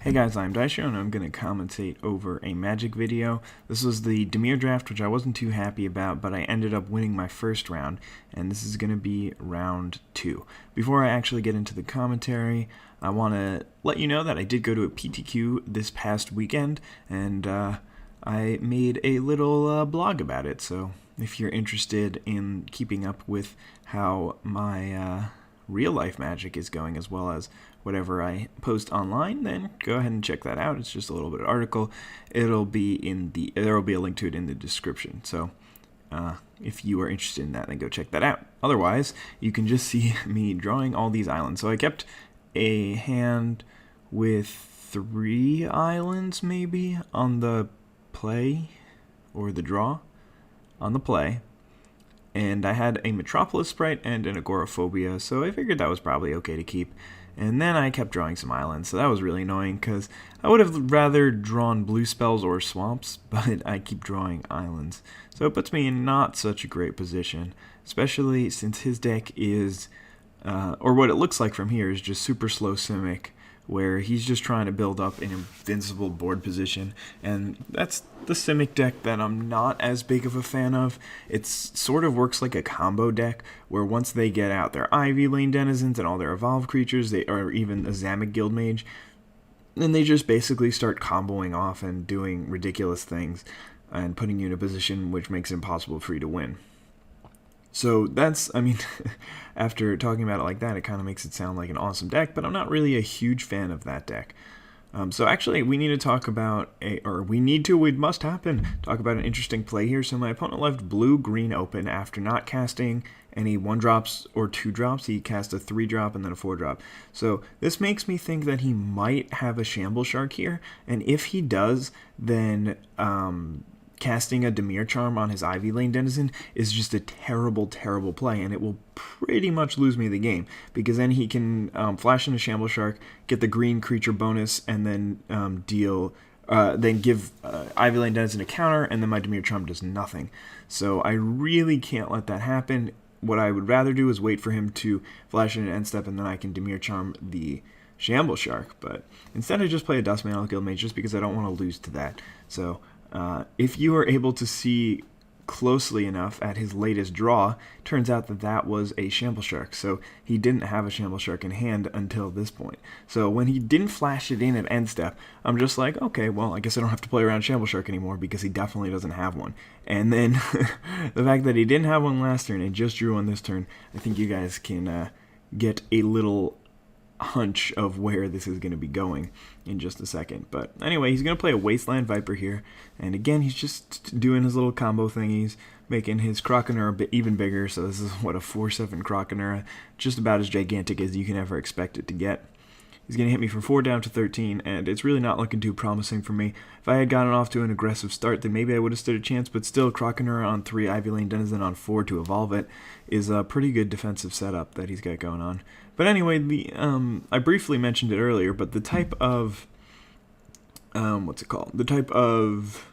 Hey guys, I'm Daisho and I'm going to commentate over a Magic video. This was the Dimir draft, which I wasn't too happy about, but I ended up winning my first round, and this is going to be round 2. Before I actually get into the commentary, I want to let you know that I did go to a PTQ this past weekend, and I made a little blog about it, so if you're interested in keeping up with how my real-life Magic is going, as well as whatever I post online, then go ahead and check that out. It's just a little bit of article. There will be a link to it in the description. So if you are interested in that, then go check that out. Otherwise, you can just see me drawing all these islands. So I kept a hand with 3 islands maybe on the play, or the draw on the play. And I had a Metropolis Sprite and an Agoraphobia, so I figured that was probably okay to keep. And then I kept drawing some islands, so that was really annoying, because I would have rather drawn blue spells or swamps, but I keep drawing islands. So it puts me in not such a great position, especially since his deck is, or what it looks like from here, is just super slow Simic, where he's just trying to build up an invincible board position, and that's the Simic deck that I'm not as big of a fan of. It sort of works like a combo deck, where once they get out their Ivy Lane Denizens and all their evolved creatures, or even a Zamek Guildmage, then they just basically start comboing off and doing ridiculous things, and putting you in a position which makes it impossible for you to win. So that's, I mean, after talking about it like that, it kind of makes it sound like an awesome deck, but I'm not really a huge fan of that deck. So actually, we need to talk about, it must happen, talk about an interesting play here. So my opponent left blue-green open after not casting any 1-drops or 2-drops. He cast a 3-drop and then a 4-drop. So this makes me think that he might have a Shamble Shark here, and if he does, then casting a Dimir Charm on his Ivy Lane Denizen is just a terrible, terrible play, and it will pretty much lose me the game, because then he can flash in a Shamble Shark, get the green creature bonus, and then give Ivy Lane Denizen a counter, and then my Dimir Charm does nothing. So I really can't let that happen. What I would rather do is wait for him to flash in an end step, and then I can Dimir Charm the Shamble Shark, but instead I just play a Duskmantle Guildmage just because I don't want to lose to that. So if you are able to see closely enough at his latest draw, turns out that that was a Shamble Shark. So he didn't have a Shamble Shark in hand until this point. So when he didn't flash it in at end step, I'm just like, okay, well, I guess I don't have to play around Shamble Shark anymore, because he definitely doesn't have one. And then the fact that he didn't have one last turn and just drew one this turn, I think you guys can get a little hunch of where this is going to be going in just a second. But anyway, he's going to play a Wasteland Viper here, and again, he's just doing his little combo thingies, making his Croconaur a bit even bigger. So this is what, a 4/7 Croconaur, just about as gigantic as you can ever expect it to get. He's going to hit me from 4 down to 13, and it's really not looking too promising for me. If I had gotten off to an aggressive start, then maybe I would have stood a chance, but still, Croconaur on 3, Ivy Lane Denizen on 4 to evolve it is a pretty good defensive setup that he's got going on. But anyway, I briefly mentioned it earlier, but the type of, the type of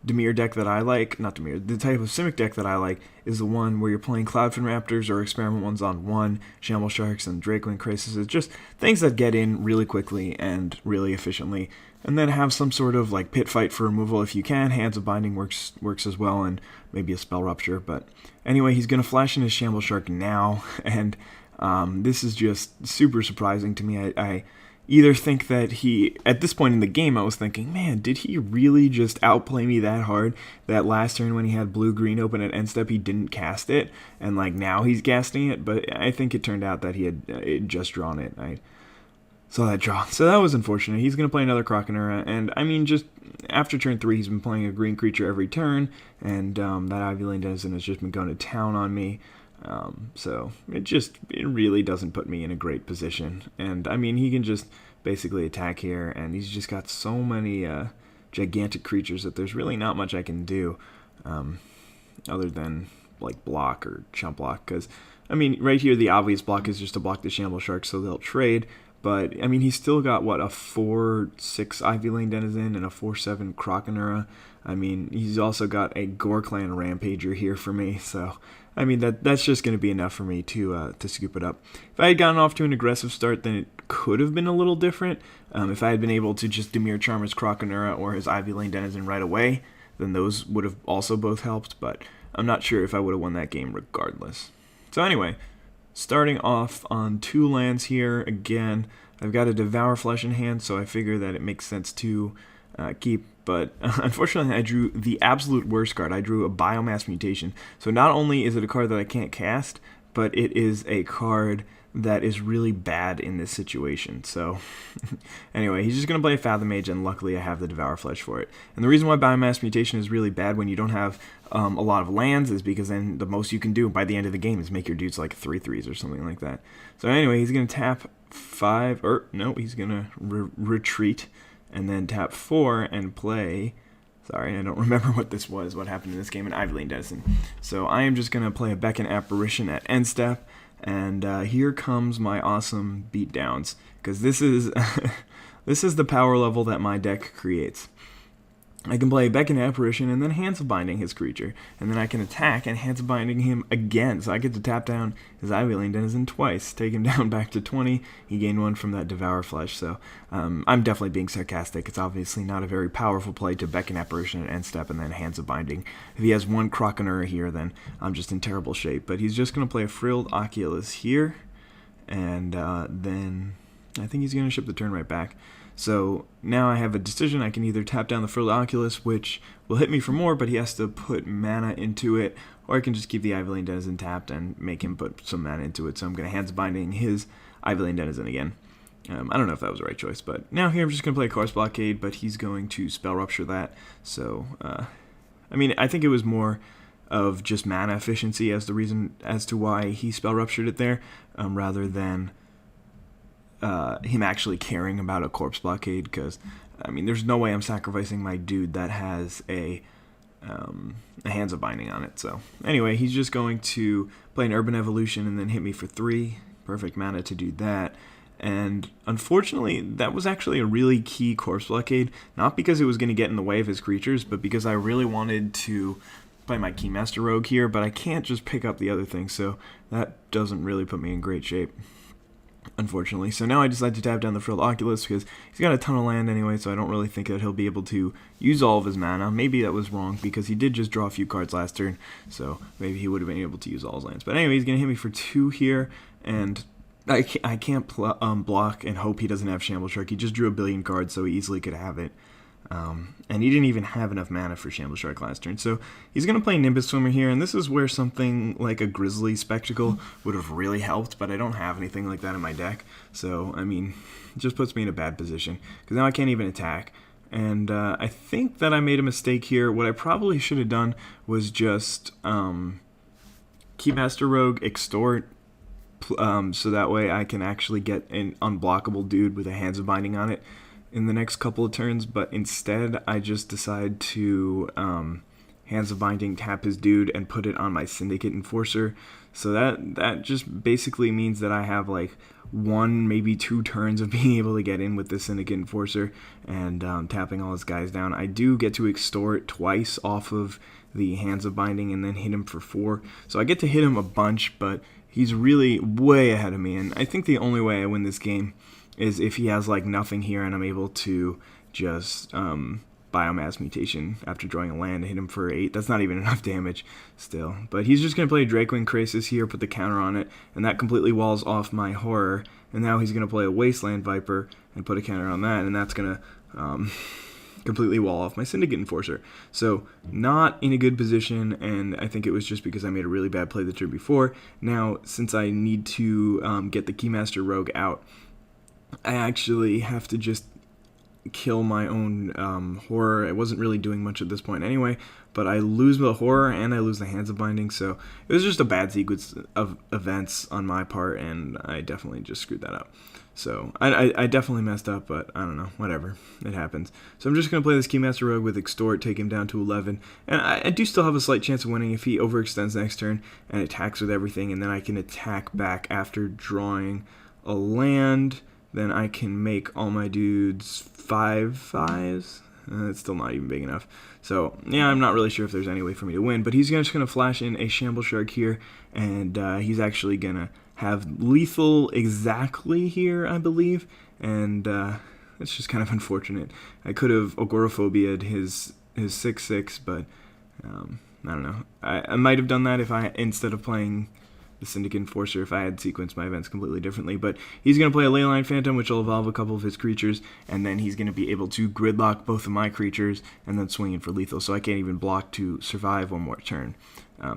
Dimir deck that I like, the type of Simic deck that I like is the one where you're playing Cloudfin Raptors or Experiment Ones on 1, Shamble Sharks and Dracewing Crisis. It's just things that get in really quickly and really efficiently, and then have some sort of like pit fight for removal if you can. Hands of Binding works as well, and maybe a Spell Rupture. But anyway, he's going to flash in his Shamble Shark now, and this is just super surprising to me. I either think that at this point in the game, I was thinking, man, did he really just outplay me that hard that last turn when he had blue-green open at end step, he didn't cast it, and like now he's casting it? But I think it turned out that he had just drawn it. I saw that draw, so that was unfortunate. He's going to play another Croconaur, and I mean, just after turn 3, he's been playing a green creature every turn, and that Ivy Lane Denizen has just been going to town on me. So it really doesn't put me in a great position. And I mean, he can just basically attack here, and he's just got so many gigantic creatures that there's really not much I can do other than like block or chump block. Because I mean, right here the obvious block is just to block the Shamble Shark, so they'll trade. But I mean, he's still got what, a 4/6 Ivy Lane Denizen and a 4/7 Croconaur. I mean, he's also got a Gore Clan Rampager here for me, so I mean that's just going to be enough for me to scoop it up. If I had gotten off to an aggressive start, then it could have been a little different. If I had been able to just Dimir Charm his Croconura or his Ivy Lane Denizen right away, then those would have also both helped, but I'm not sure if I would have won that game regardless. So anyway, starting off on 2 lands here, again, I've got a Devour Flesh in hand, so I figure that it makes sense to keep, but unfortunately I drew the absolute worst card. I drew a Biomass Mutation. So not only is it a card that I can't cast, but it is a card that is really bad in this situation. So anyway, he's just going to play a Fathom Mage, and luckily I have the Devour Flesh for it. And the reason why Biomass Mutation is really bad when you don't have a lot of lands is because then the most you can do by the end of the game is make your dudes like 3/3s or something like that. So anyway, he's going to tap 5, or no, he's going to retreat, and then tap 4 and play... Sorry, I don't remember what this was, what happened in this game in Ivy Lane Denizen. So I am just going to play a Beckon Apparition at end step, and here comes my awesome beatdowns, because this is this is the power level that my deck creates. I can play Beckon Apparition and then Hands of Binding his creature, and then I can attack and Hands of Binding him again, so I get to tap down his Ivy Lane Denizen twice, take him down back to 20. He gained 1 from that Devour Flesh, so I'm definitely being sarcastic. It's obviously not a very powerful play to Beckon Apparition at end step and then Hands of Binding. If he has 1 Croconura here, then I'm just in terrible shape, but he's just going to play a Frilled Oculus here, and then I think he's going to ship the turn right back. So now I have a decision. I can either tap down the Frilled Oculus, which will hit me for more, but he has to put mana into it, or I can just keep the Ivy Lane Denizen tapped and make him put some mana into it. So I'm going to Hands Binding his Ivy Lane Denizen again. I don't know if that was the right choice, but now here I'm just going to play Course Blockade, but he's going to Spell Rupture that. So, I mean, I think it was more of just mana efficiency as the reason as to why he Spell Ruptured it there, rather than... him actually caring about a Corpse Blockade, because I mean there's no way I'm sacrificing my dude that has a Hands of Binding on it. So anyway, he's just going to play an Urban Evolution and then hit me for 3. Perfect mana to do that. And unfortunately, that was actually a really key Corpse Blockade, not because it was going to get in the way of his creatures, but because I really wanted to play my Keymaster Rogue here, but I can't just pick up the other thing, so that doesn't really put me in great shape, unfortunately. So now I decide to tap down the Frilled Oculus because he's got a ton of land anyway, so I don't really think that he'll be able to use all of his mana. Maybe that was wrong because he did just draw a few cards last turn, so maybe he would have been able to use all his lands. But anyway, he's going to hit me for 2 here, and I can't block and hope he doesn't have Shamble Shark. He just drew a billion cards, so he easily could have it. And he didn't even have enough mana for Shamble Shark last turn. So he's going to play Nimbus Swimmer here, and this is where something like a Grizzly Spectacle would have really helped, but I don't have anything like that in my deck. So, I mean, it just puts me in a bad position, because now I can't even attack. And I think that I made a mistake here. What I probably should have done was just Keymaster Rogue, Extort, so that way I can actually get an unblockable dude with a Hands of Binding on it in the next couple of turns, but instead I just decide to Hands of Binding, tap his dude, and put it on my Syndicate Enforcer. So that just basically means that I have like 1, maybe 2 turns of being able to get in with the Syndicate Enforcer and tapping all his guys down. I do get to Extort twice off of the Hands of Binding and then hit him for 4. So I get to hit him a bunch, but he's really way ahead of me, and I think the only way I win this game is if he has like nothing here and I'm able to just Biomass Mutation after drawing a land and hit him for 8. That's not even enough damage still. But he's just going to play Dracowing Krasis here, put the counter on it, and that completely walls off my Horror. And now he's going to play a Wasteland Viper and put a counter on that, and that's going to completely wall off my Syndicate Enforcer. So not in a good position, and I think it was just because I made a really bad play the turn before. Now, since I need to get the Keymaster Rogue out, I actually have to just kill my own Horror. I wasn't really doing much at this point anyway, but I lose the Horror and I lose the Hands of Binding, so it was just a bad sequence of events on my part, and I definitely just screwed that up. So I definitely messed up, but I don't know, whatever, it happens. So I'm just going to play this Keymaster Rogue with Extort, take him down to 11, and I do still have a slight chance of winning if he overextends next turn and attacks with everything, and then I can attack back after drawing a land. Then I can make all my dudes 5/5s. It's still not even big enough. So, yeah, I'm not really sure if there's any way for me to win. But he's just going to flash in a Shamble Shark here. And he's actually going to have lethal exactly here, I believe, and it's just kind of unfortunate. I could have agoraphobia'd his 6/6, but I don't know. I might have done that if I, instead of playing the Syndicate Enforcer, if I had sequenced my events completely differently. But he's going to play a Leyline Phantom, which will evolve a couple of his creatures, and then he's going to be able to gridlock both of my creatures and then swing in for lethal, so I can't even block to survive one more turn.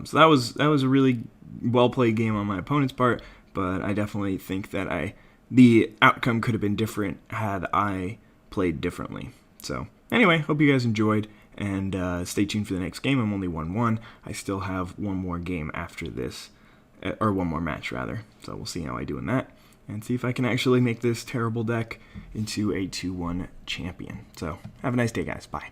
So that was a really well-played game on my opponent's part, but I definitely think that the outcome could have been different had I played differently. So anyway, hope you guys enjoyed, and stay tuned for the next game. I'm only 1-1. I still have one more game after this, or one more match rather, so we'll see how I do in that, and see if I can actually make this terrible deck into a 2-1 champion. So have a nice day, guys. Bye.